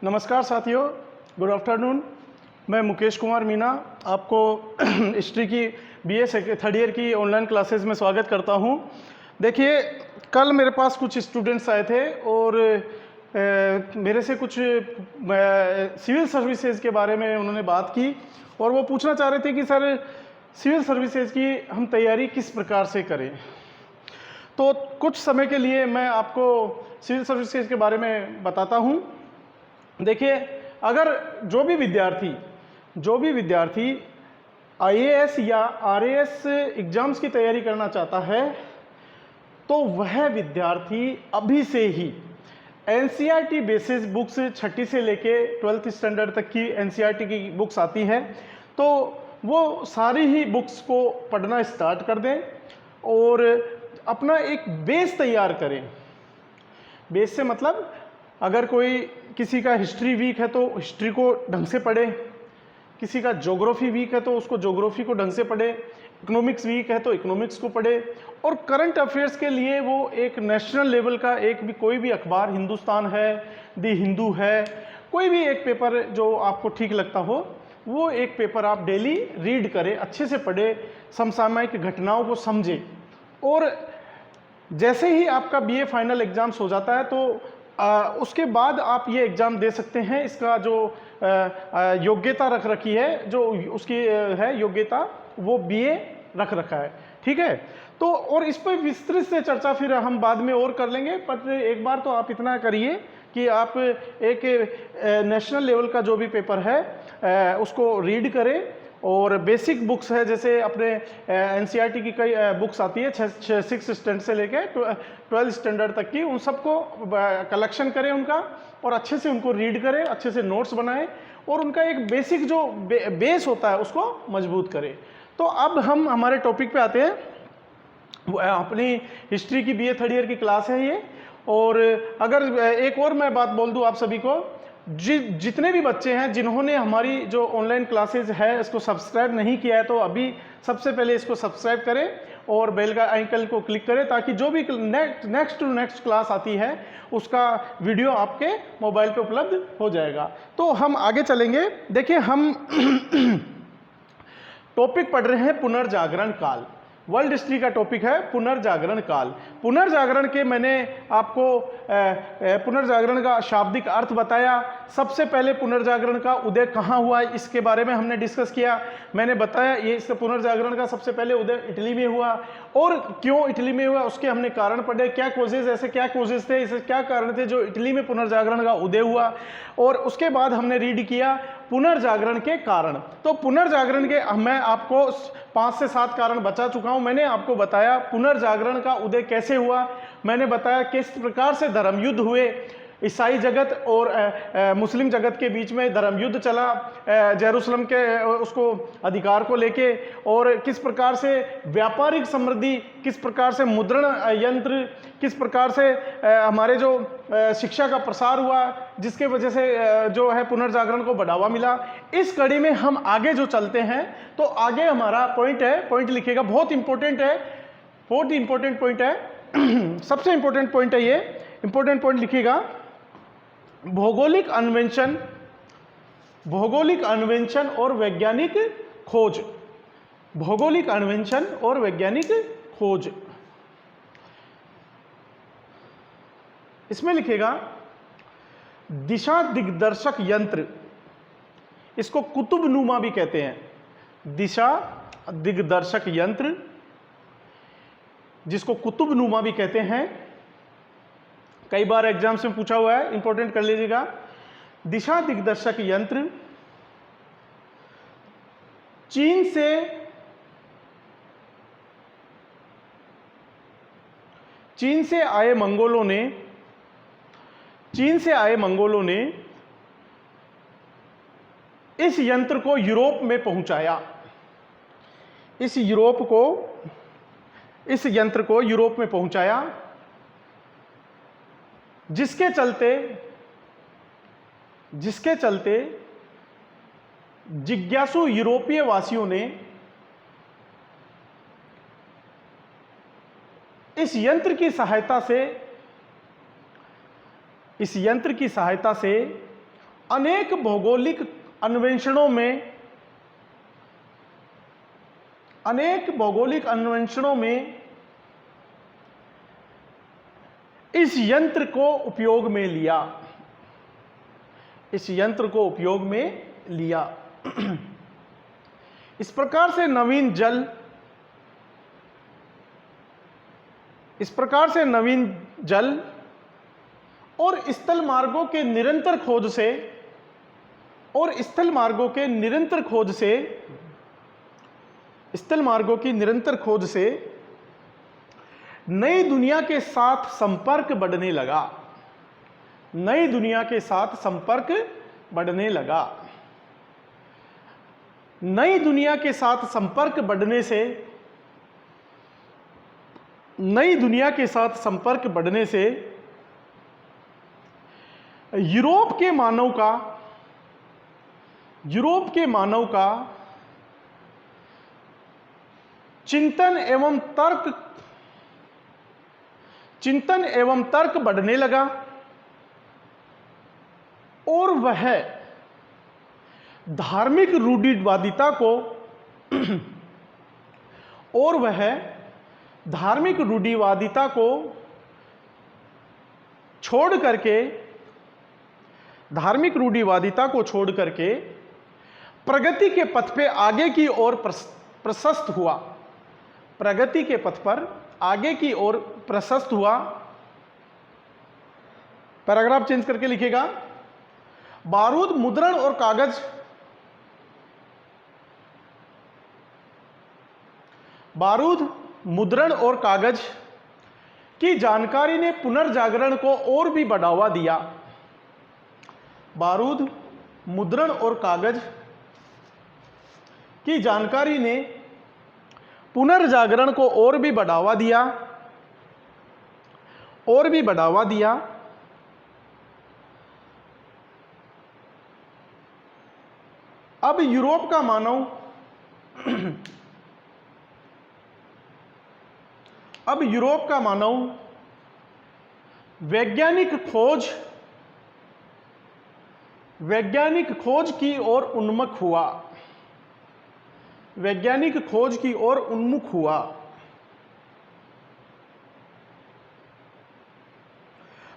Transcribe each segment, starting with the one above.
नमस्कार साथियों, good afternoon. मैं मुकेश कुमार मीना आपको हिस्ट्री की बीए थर्ड ईयर की ऑनलाइन क्लासेस में स्वागत करता हूं। देखिए, कल मेरे पास कुछ स्टूडेंट्स आए थे और मेरे से कुछ सिविल सर्विसेज के बारे में उन्होंने बात की और वो पूछना चाह रहे थे कि सर सिविल सर्विसेज की हम तैयारी किस प्रकार से करें। तो कुछ समय के लिए मैं आपको सिविल सर्विसेज के बारे में बताता हूं। देखिए, अगर जो भी विद्यार्थी आईएएस या आरएएस एग्जाम्स की तैयारी करना चाहता है तो वह विद्यार्थी अभी से ही एनसीईआरटी बेसिस बुक्स 6ठी से लेके 12th स्टैंडर्ड तक की एनसीईआरटी की बुक्स आती हैं, तो वो सारी ही बुक्स को पढ़ना स्टार्ट कर दें और अपना एक बेस तैयार करें। बेस से मतलब अगर कोई किसी का हिस्ट्री वीक है तो हिस्ट्री को ढंग से पढ़े, किसी का ज्योग्राफी वीक है तो उसको ज्योग्राफी को ढंग से पढ़े, इकोनॉमिक्स वीक है तो इकोनॉमिक्स को पढ़े। और करंट अफेयर्स के लिए वो एक नेशनल लेवल का कोई भी अखबार, हिंदुस्तान है, द हिंदू है, कोई भी एक पेपर जो आपको ठीक लगता हो वो एक पेपर आप डेली रीड करें, अच्छे से पढ़े, समसामयिक घटनाओं को समझे। और जैसे ही आपका बीए फाइनल एग्जाम्स हो जाता है तो उसके बाद आप ये एग्ज़ाम दे सकते हैं। इसका जो योग्यता रख रखी है, जो उसकी है योग्यता, वो बीए रख रखा है, ठीक है। तो और इस पर विस्तृत से चर्चा फिर हम बाद में और कर लेंगे, पर एक बार तो आप इतना करिए कि आप एक नेशनल लेवल का जो भी पेपर है उसको रीड करें। और बेसिक बुक्स है, जैसे अपने एनसीईआरटी की कई बुक्स आती है 6 स्टैंडर्ड से लेके 12 स्टैंडर्ड तक की, उन सबको कलेक्शन करें उनका और अच्छे से उनको रीड करें, अच्छे से नोट्स बनाएं और उनका एक बेसिक जो बेस होता है उसको मजबूत करें। तो अब हम हमारे टॉपिक पे आते हैं। अपनी हिस्ट्री की बीए थर्ड ईयर की क्लास है ये। और अगर एक और मैं बात बोल दूं आप सभी को, जितने भी बच्चे हैं जिन्होंने हमारी जो ऑनलाइन क्लासेस है इसको सब्सक्राइब नहीं किया है तो अभी सबसे पहले इसको सब्सक्राइब करें और बेल का आइकन को क्लिक करें, ताकि जो भी नेक्स्ट टू नेक्स्ट क्लास आती है उसका वीडियो आपके मोबाइल पे उपलब्ध हो जाएगा। तो हम आगे चलेंगे। देखिए, हम टॉपिक पढ़ रहे हैं पुनर्जागरण काल। वर्ल्ड हिस्ट्री का टॉपिक है पुनर्जागरण काल। पुनर्जागरण के मैंने आपको पुनर्जागरण का शाब्दिक अर्थ बताया। सबसे पहले पुनर्जागरण का उदय कहाँ हुआ इसके बारे में हमने डिस्कस किया। मैंने बताया ये इस पुनर्जागरण का सबसे पहले उदय इटली में हुआ, और क्यों इटली में हुआ उसके हमने कारण पढ़े, क्या कोजेज थे, ऐसे क्या कारण थे जो इटली में पुनर्जागरण का उदय हुआ। और उसके बाद हमने रीड किया पुनर्जागरण के कारण। तो पुनर्जागरण के मैं आपको 5 से 7 कारण बता चुका हूं। मैंने आपको बताया पुनर्जागरण का उदय कैसे हुआ, मैंने बताया किस प्रकार से धर्म युद्ध हुए, ईसाई जगत और मुस्लिम जगत के बीच में धर्म युद्ध चला जेरूसलम के उसको अधिकार को लेके, और किस प्रकार से व्यापारिक समृद्धि, किस प्रकार से मुद्रण यंत्र, किस प्रकार से हमारे जो शिक्षा का प्रसार हुआ जिसके वजह से जो है पुनर्जागरण को बढ़ावा मिला। इस कड़ी में हम आगे जो चलते हैं तो आगे हमारा पॉइंट लिखिएगा, बहुत इंपॉर्टेंट है, बहुत इंपॉर्टेंट पॉइंट है। सबसे इंपॉर्टेंट पॉइंट है ये, इंपॉर्टेंट पॉइंट लिखिएगा, भौगोलिक अन्वेषण और वैज्ञानिक खोज। भौगोलिक अन्वेषण और वैज्ञानिक खोज, इसमें लिखेगा दिशा दिग्दर्शक यंत्र, इसको कुतुबनुमा भी कहते हैं। दिशा दिग्दर्शक यंत्र जिसको कुतुबनुमा भी कहते हैं, कई बार एग्जाम्स में पूछा हुआ है, इंपॉर्टेंट कर लीजिएगा। दिशा दिग्दर्शक यंत्र चीन से आए मंगोलों ने इस यंत्र को यूरोप में पहुंचाया। इस यंत्र को यूरोप में पहुंचाया, जिसके चलते जिज्ञासु यूरोपीय वासियों ने इस यंत्र की सहायता से इस यंत्र की सहायता से अनेक भौगोलिक अन्वेषणों में इस यंत्र को उपयोग में लिया। इस यंत्र को उपयोग में लिया। इस प्रकार से नवीन जल और स्थल मार्गों के निरंतर खोज से नई दुनिया के साथ संपर्क बढ़ने लगा। नई दुनिया के साथ संपर्क बढ़ने लगा। नई दुनिया के साथ संपर्क बढ़ने से यूरोप के मानव का चिंतन एवं तर्क बढ़ने लगा और वह धार्मिक रूढ़िवादिता को छोड़ करके प्रगति के पथ पे आगे की ओर प्रशस्त हुआ। प्रगति के पथ पर आगे की ओर प्रशस्त हुआ। पैराग्राफ चेंज करके लिखेगा, बारूद, मुद्रण और कागज की जानकारी ने पुनर्जागरण को और भी बढ़ावा दिया। बारूद, मुद्रण और कागज की जानकारी ने पुनर्जागरण को और भी बढ़ावा दिया। अब यूरोप का मानव वैज्ञानिक खोज की ओर उन्मुख हुआ।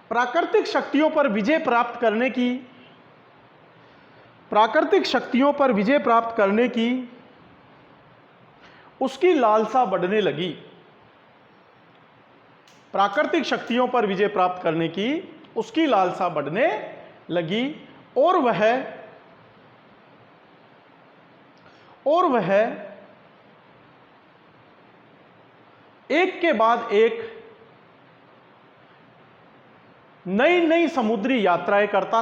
प्राकृतिक शक्तियों पर विजय प्राप्त करने की उसकी लालसा बढ़ने लगी। प्राकृतिक शक्तियों पर विजय प्राप्त करने की उसकी लालसा बढ़ने लगी और वह एक के बाद एक नई समुद्री यात्राएं करता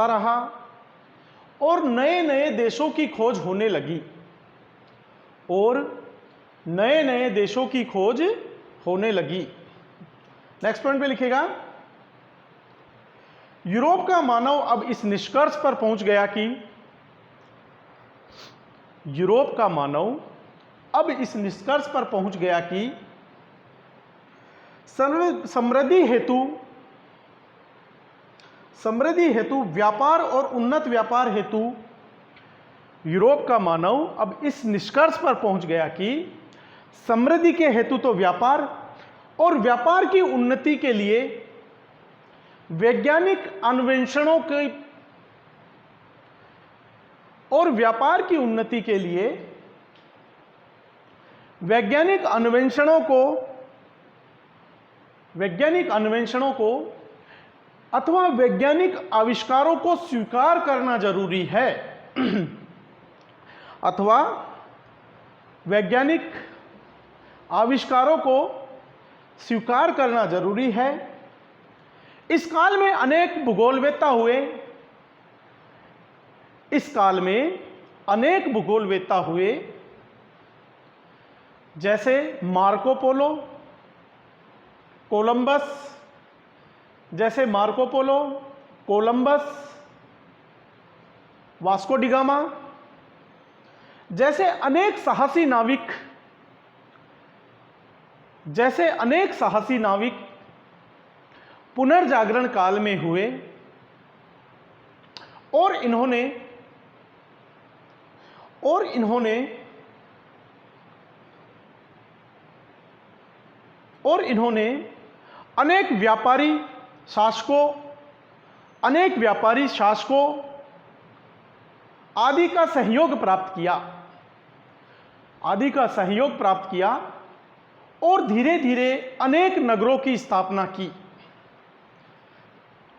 रहा और नए देशों की खोज होने लगी। नेक्स्ट पॉइंट पे लिखेगा, यूरोप का मानव अब इस निष्कर्ष पर पहुंच गया कि समृद्धि हेतु व्यापार और उन्नत व्यापार हेतु यूरोप का मानव अब इस निष्कर्ष पर पहुंच गया कि समृद्धि के हेतु तो व्यापार और व्यापार की उन्नति के लिए वैज्ञानिक अन्वेषणों को अथवा वैज्ञानिक आविष्कारों को स्वीकार करना जरूरी है। अथवा वैज्ञानिक आविष्कारों को स्वीकार करना जरूरी है। इस काल में अनेक भूगोलवेत्ता हुए जैसे Marco Polo, Columbus, Vasco D gamma जैसे अनेक साहसी नाविक जैसे अनेक साहसी नाविक पुनर्जागरण काल में हुए और इन्होंने अनेक व्यापारी शासकों आदि का सहयोग प्राप्त किया और धीरे धीरे अनेक नगरों की स्थापना की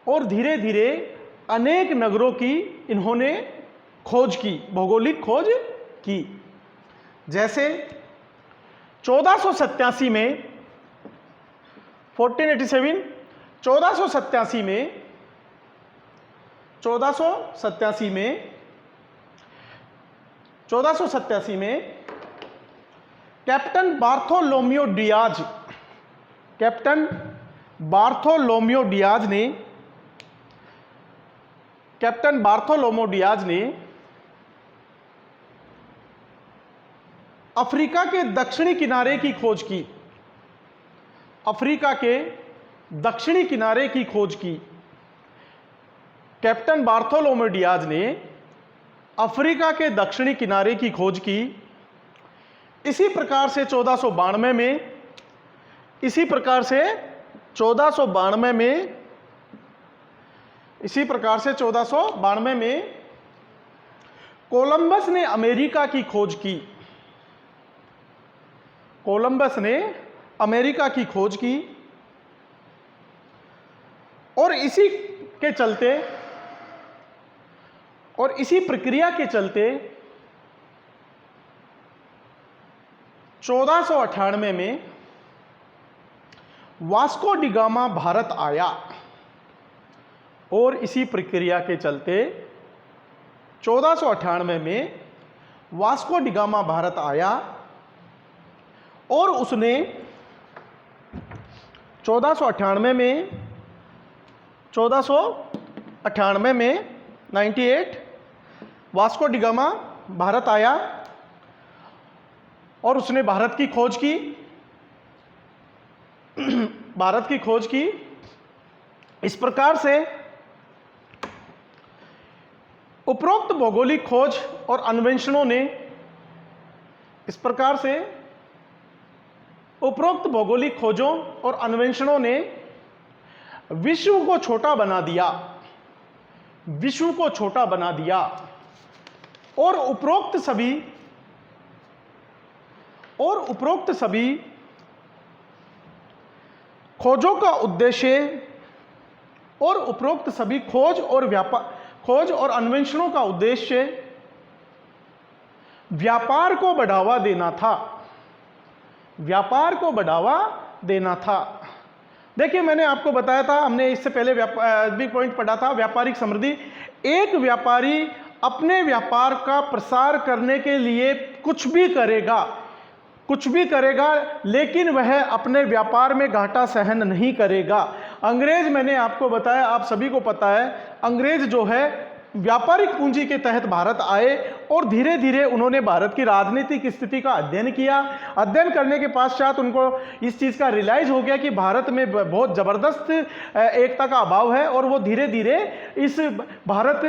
और धीरे धीरे अनेक नगरों की इन्होंने खोज की, भौगोलिक खोज की। जैसे 1487 में 1487 में कैप्टन बार्थोलोम्यू डियाज ने अफ्रीका के दक्षिणी किनारे की खोज की। कैप्टन बार्थोलोम्यू डियाज ने अफ्रीका के दक्षिणी किनारे की खोज की। इसी प्रकार से 1492 में कोलंबस ने अमेरिका की खोज की और इसी प्रक्रिया के चलते 1498 में वास्को डी गामा भारत आया और इसी प्रक्रिया के चलते 1498 में वास्को डी गामा भारत आया और उसने 1498 में 98 वास्को डी गामा भारत आया और उसने भारत की खोज की। इस प्रकार से उपरोक्त भौगोलिक खोज और अन्वेषणों ने विश्व को छोटा बना दिया और उपरोक्त सभी खोजों का उद्देश्य और उपरोक्त सभी खोज और अन्वेषणों का उद्देश्य व्यापार को बढ़ावा देना था। देखिए, मैंने आपको बताया था, हमने इससे पहले भी पॉइंट पढ़ा था, व्यापारिक समृद्धि। एक व्यापारी अपने व्यापार का प्रसार करने के लिए कुछ भी करेगा, लेकिन वह अपने व्यापार में घाटा सहन नहीं करेगा। अंग्रेज, मैंने आपको बताया, आप सभी को पता है, अंग्रेज जो है व्यापारिक पूंजी के तहत भारत आए और धीरे धीरे उन्होंने भारत की राजनीतिक स्थिति का अध्ययन किया। अध्ययन करने के पश्चात उनको इस चीज़ का रियलाइज हो गया कि भारत में बहुत ज़बरदस्त एकता का अभाव है और वो धीरे धीरे इस भारत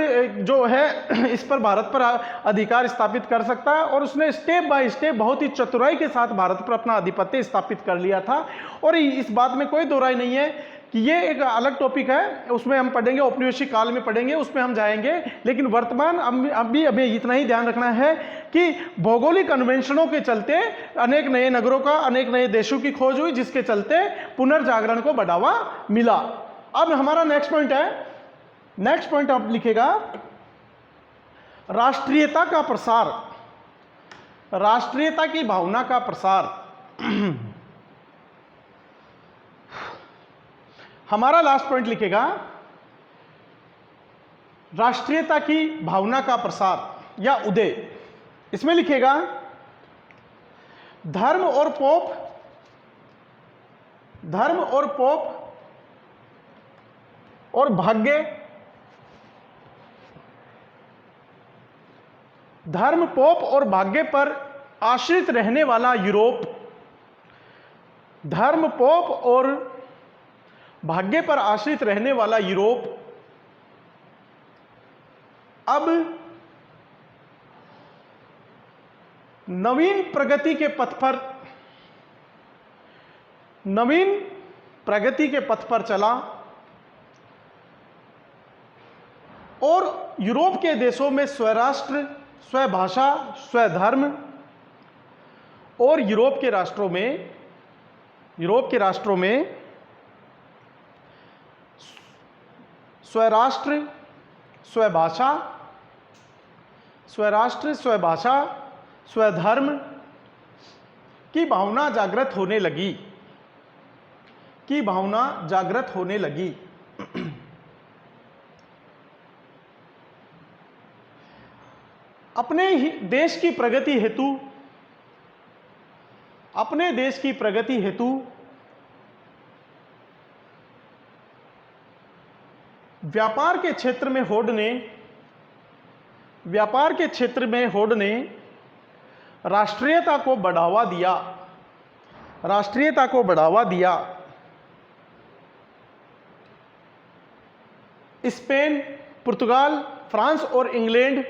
पर अधिकार स्थापित कर सकता है और उसने स्टेप बाय स्टेप बहुत ही चतुराई के साथ भारत पर अपना आधिपत्य स्थापित कर लिया था। और इस बात में कोई दो राय नहीं है कि ये एक अलग टॉपिक है, उसमें हम पढ़ेंगे, औपनिवेशिक काल में पढ़ेंगे, उसमें हम जाएंगे। लेकिन वर्तमान अभी हमें इतना ही ध्यान रखना है कि भौगोलिक अन्वेषणों के चलते अनेक नए नगरों का, अनेक नए देशों की खोज हुई, जिसके चलते पुनर्जागरण को बढ़ावा मिला। अब हमारा नेक्स्ट पॉइंट आप लिखेगा, राष्ट्रीयता का प्रसार, राष्ट्रीयता की भावना का प्रसार। हमारा लास्ट पॉइंट लिखेगा, राष्ट्रीयता की भावना का प्रसार या उदय। इसमें लिखेगा, धर्म और पोप और भाग्य, धर्म, पोप और भाग्य पर आश्रित रहने वाला यूरोप धर्म, पोप और भाग्य पर आश्रित रहने वाला यूरोप अब नवीन प्रगति के पथ पर चला और यूरोप के देशों में स्वराष्ट्र, स्वभाषा, स्वधर्म और यूरोप के राष्ट्रों में स्वराष्ट्र, स्वभाषा, स्वधर्म की भावना जागृत होने लगी। अपने देश की प्रगति हेतु व्यापार के क्षेत्र में होड़ ने राष्ट्रीयता को बढ़ावा दिया। स्पेन, पुर्तगाल, फ्रांस और इंग्लैंड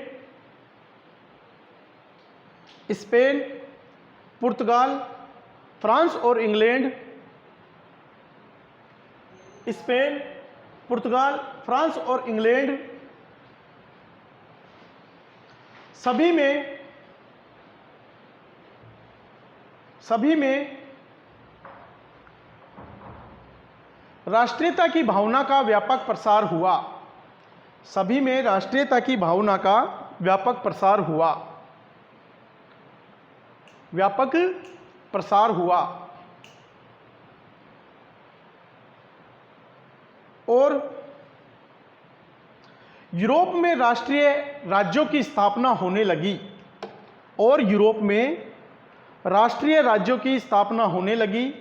सभी में राष्ट्रीयता की भावना का व्यापक प्रसार हुआ और यूरोप में राष्ट्रीय राज्यों की स्थापना होने लगी,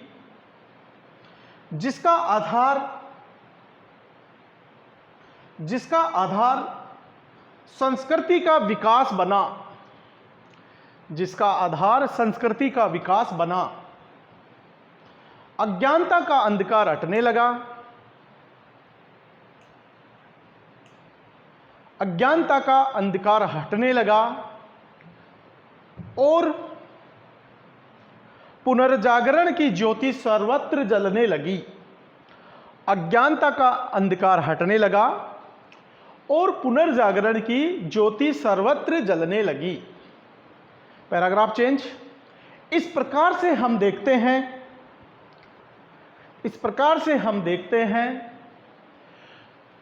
जिसका आधार संस्कृति का विकास बना। अज्ञानता का अंधकार हटने लगा और पुनर्जागरण की ज्योति सर्वत्र जलने लगी। अज्ञानता का अंधकार हटने लगा और पुनर्जागरण की ज्योति सर्वत्र जलने लगी। Paragraph change. इस प्रकार से हम देखते हैं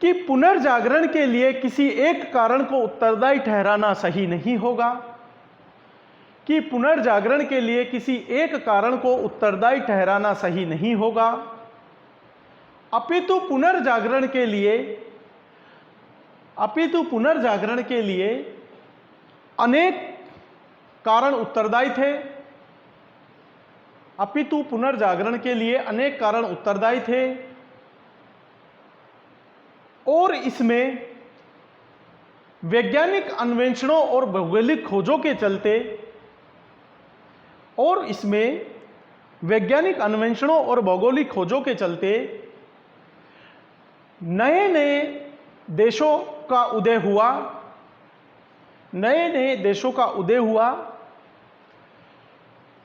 कि पुनर्जागरण के लिए किसी एक कारण को उत्तरदायी ठहराना सही नहीं होगा, अपितु पुनर्जागरण के लिए अनेक कारण उत्तरदायी थे और इसमें वैज्ञानिक अन्वेषणों और भौगोलिक खोजों के चलते नए देशों का उदय हुआ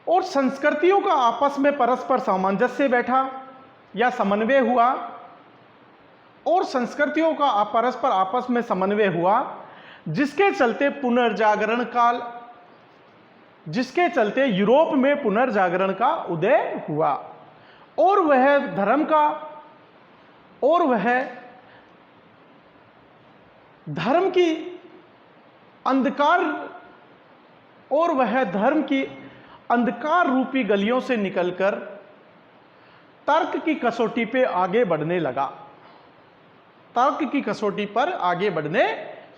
और संस्कृतियों का आपस में परस्पर सामंजस्य बैठा या समन्वय हुआ जिसके चलते यूरोप में पुनर्जागरण का उदय हुआ और वह धर्म की अंधकार रूपी गलियों से निकलकर तर्क की कसौटी पर आगे बढ़ने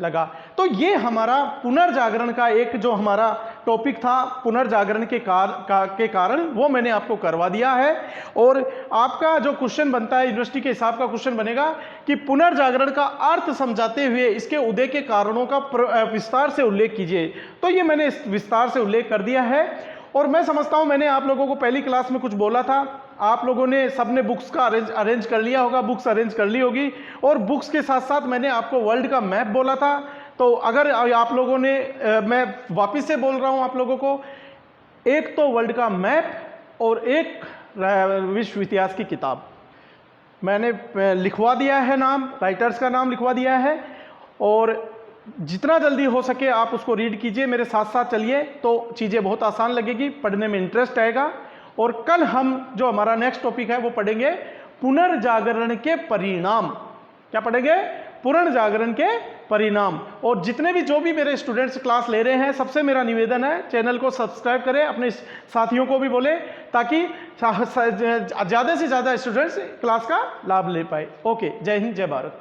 लगा। तो ये हमारा पुनर्जागरण का एक जो हमारा टॉपिक था, पुनर्जागरण के कारण, वो मैंने आपको करवा दिया है। और आपका जो क्वेश्चन बनता है, यूनिवर्सिटी के हिसाब का क्वेश्चन बनेगा कि पुनर्जागरण का अर्थ समझाते हुए इसके उदय के कारणों का विस्तार से उल्लेख कीजिए। तो ये मैंने विस्तार से उल्लेख कर दिया है और मैं समझता हूं मैंने आप लोगों को पहली क्लास में कुछ बोला था आप लोगों ने सबने बुक्स का अरेंज कर लिया होगा, बुक्स अरेंज कर ली होगी। और बुक्स के साथ साथ मैंने आपको वर्ल्ड का मैप बोला था, तो अगर आप लोगों ने मैं वापस से बोल रहा हूं आप लोगों को, एक तो वर्ल्ड का मैप और एक विश्व इतिहास की किताब मैंने लिखवा दिया है, नाम राइटर्स का नाम लिखवा दिया है, और जितना जल्दी हो सके आप उसको रीड कीजिए, मेरे साथ साथ चलिए, तो चीज़ें बहुत आसान लगेगी, पढ़ने में इंटरेस्ट आएगा। और कल हम जो हमारा नेक्स्ट टॉपिक है वो पढ़ेंगे पुनर्जागरण के परिणाम। क्या पढ़ेंगे? पुनर्जागरण के परिणाम। और जितने भी जो भी मेरे स्टूडेंट्स क्लास ले रहे हैं, सबसे मेरा निवेदन है चैनल को सब्सक्राइब करें, अपने साथियों को भी बोले, ताकि ज़्यादा से ज़्यादा स्टूडेंट्स क्लास का लाभ ले पाए। ओके, जय हिंद, जय भारत।